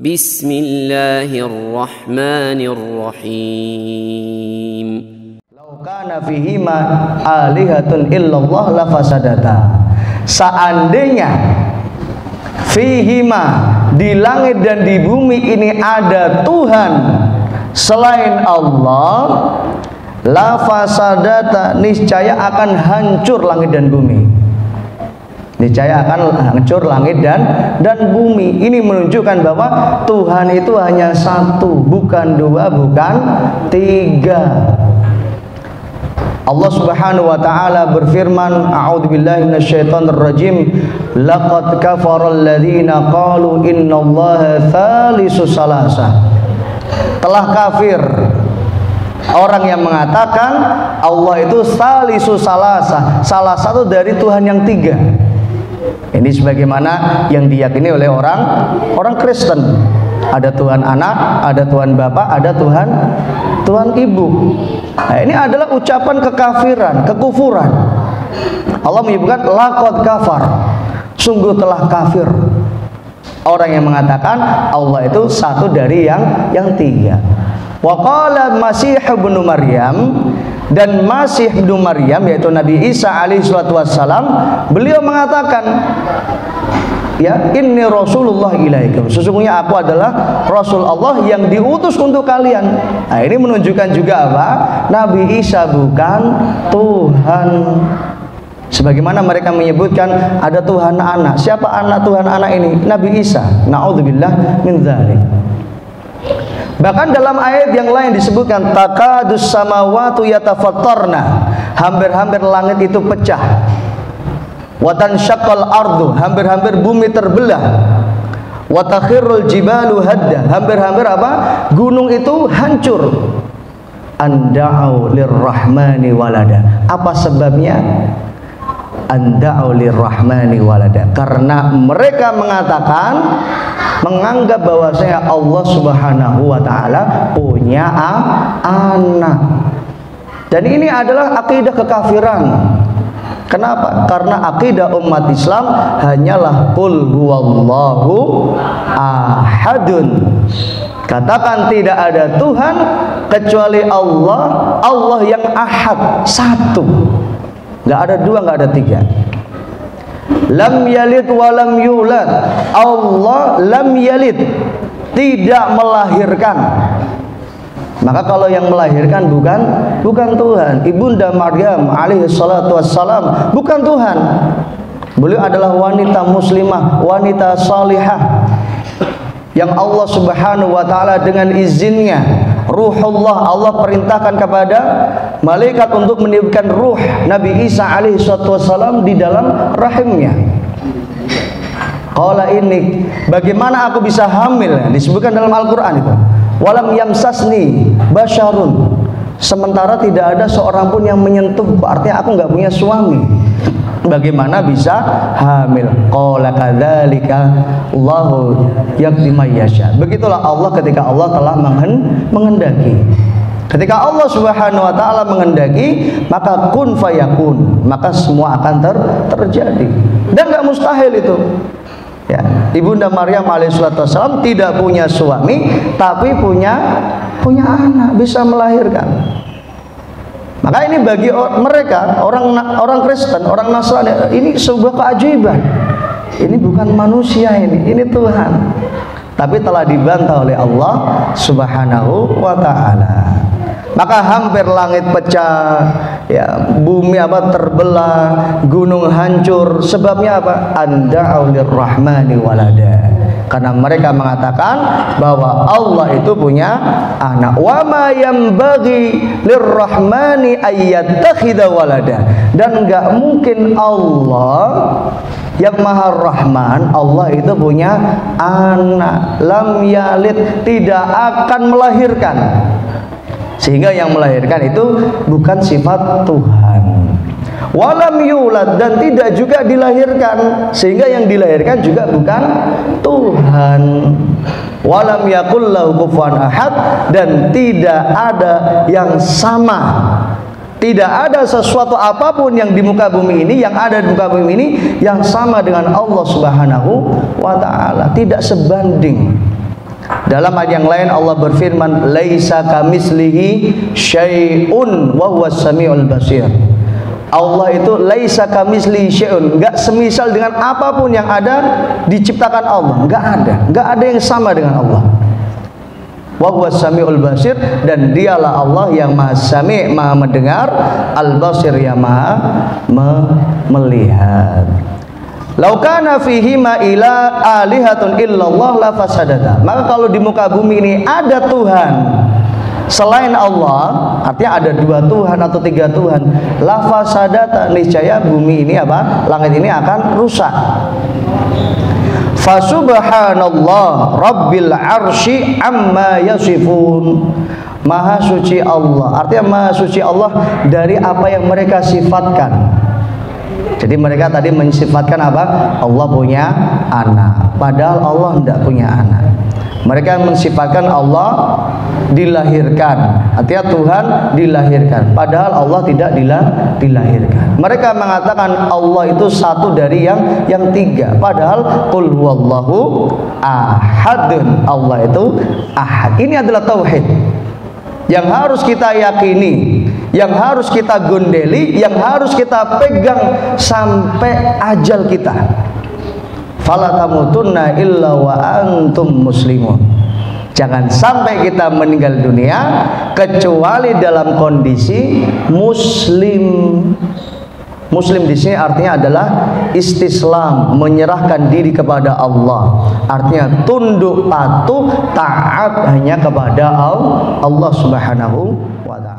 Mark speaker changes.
Speaker 1: Bismillahirrahmanirrahim.
Speaker 2: Lau kana fihima alihatun illallah lafasadata. Seandainya fihima, di langit dan di bumi ini ada Tuhan selain Allah, lafasadata, niscaya akan hancur langit dan bumi. Niscaya akan hancur langit dan bumi. Ini menunjukkan bahwa Tuhan itu hanya satu, bukan dua, bukan tiga. Allah Subhanahu wa taala berfirman, a'udzubillahi minasyaitonirrajim, laqad kafaral ladzina qalu innallaha tsalisu salasa. Telah kafir orang yang mengatakan Allah itu tsalisu salasa, salah satu dari Tuhan yang tiga. Ini sebagaimana yang diyakini oleh orang Kristen. Ada Tuhan Anak, ada Tuhan Bapa, ada Tuhan Ibu. Nah, ini adalah ucapan kekafiran, kekufuran. Allah menyebutkan laqad kafar, sungguh telah kafir orang yang mengatakan Allah itu satu dari yang tiga. Wa qala Masih ibnu Maryam, dan Masih ibnu Maryam yaitu Nabi Isa alaihi salatu wassalam, beliau mengatakan, ya, inni rasulullah ilaikum, sesungguhnya aku adalah Rasul Allah yang diutus untuk kalian. Nah, ini menunjukkan juga apa? Nabi Isa bukan Tuhan. Sebagaimana mereka menyebutkan ada Tuhan anak. Siapa anak Tuhan anak ini? Nabi Isa. Na'udzubillah min dzalik. Bahkan dalam ayat yang lain disebutkan takadus samawatu yatafattarna, hampir-hampir langit itu pecah. Wa tansyaqqal ardu, hampir-hampir bumi terbelah. Wa takhirrul jibalu hadda, hampir-hampir apa? Gunung itu hancur. Anda'u lirrahmani walada. Apa sebabnya? Anda'u lirrahmani walada. Karena mereka mengatakan, menganggap bahwasanya Allah Subhanahu wa taala punya anak. Dan ini adalah akidah kekafiran. Kenapa? Karena akidah umat Islam hanyalah qul huwallahu ahadun. Katakan tidak ada Tuhan kecuali Allah, Allah yang ahad, satu. Enggak ada dua, enggak ada tiga. Lam yalid wa lam yulad. Allah lam yalid, tidak melahirkan. Maka kalau yang melahirkan bukan Tuhan. Ibunda Maryam alaihi salatu wassalam bukan Tuhan. Beliau adalah wanita muslimah, wanita salihah yang Allah Subhanahu wa taala dengan izinnya, ruhullah, Allah perintahkan kepada malaikat untuk meniupkan ruh Nabi Isa alaihi salatu wassalam di dalam rahimnya. Qala ini, bagaimana aku bisa hamil? Disebutkan dalam Al-Qur'an itu. Walam yamsasni basyarun, sementara tidak ada seorang pun yang menyentuh, artinya aku nggak punya suami. Bagaimana bisa hamil? Qala kadzalika Allahu yaqdi may yasha. Begitulah Allah ketika Allah telah menghendaki. Ketika Allah Subhanahu wa taala menghendaki, maka kun fayakun, maka semua akan terjadi. Dan nggak mustahil itu. Ya, Ibunda Maryam alaihissalam tidak punya suami, tapi punya anak, bisa melahirkan. Maka ini bagi mereka orang Kristen, orang Nasrani, ini sebuah keajaiban. Ini bukan manusia, ini Tuhan. Tapi telah dibantah oleh Allah Subhanahu wa taala. Maka hampir langit pecah, ya, bumi terbelah, gunung hancur. Sebabnya apa? Anda'u lirrahmani walada. Karena mereka mengatakan bahwa Allah itu punya anak. Wa ma yanbaghi lirrahmani ayyattakhidha walada. Dan enggak mungkin Allah yang Maha Rahman, Allah itu punya anak. Lam yalid, tidak akan melahirkan. Sehingga yang melahirkan itu bukan sifat Tuhan. Walam yulad, dan tidak juga dilahirkan, sehingga yang dilahirkan juga bukan Tuhan. Walam yakul lahu kufuwan ahad, dan tidak ada yang sama. Tidak ada sesuatu apapun yang di muka bumi ini, yang ada di muka bumi ini, yang sama dengan Allah Subhanahu wa ta'ala. Tidak sebanding. Dalam ayat yang lain Allah berfirman, laisa kamitslihi syai'un wa huwas samiul basir. Allah itu laisa kamitslihi syai'un, enggak semisal dengan apapun yang ada diciptakan Allah, enggak ada yang sama dengan Allah. Wa huwas samiul basir, dan dialah Allah yang Maha Sami', Maha mendengar, Al-Basir, yang Maha melihat. Lau kana fihi ma ila alihatun illallah la fasadata. Maka kalau di muka bumi ini ada Tuhan selain Allah, artinya ada 2 Tuhan atau 3 Tuhan, la fasadata, niscaya bumi ini apa? Langit ini akan rusak. Fasubhanallah rabbil arsy amma yasifun. Maha suci Allah, artinya maha suci Allah dari apa yang mereka sifatkan. Jadi mereka tadi mensifatkan apa? Allah punya anak, padahal Allah tidak punya anak. Mereka mensifatkan Allah dilahirkan, artinya Tuhan dilahirkan, padahal Allah tidak dilahirkan. Mereka mengatakan Allah itu satu dari yang 3, padahal qul huwallahu ahadun, Allah itu ahad. Ini adalah tauhid yang harus kita yakini, yang harus kita gondeli, yang harus kita pegang sampai ajal kita. Fala tamutunna illa wa antum muslimun. Jangan sampai kita meninggal dunia kecuali dalam kondisi muslim. Muslim di sini artinya adalah istislam, menyerahkan diri kepada Allah. Artinya tunduk patuh taat hanya kepada Allah Subhanahu wa ta'ala.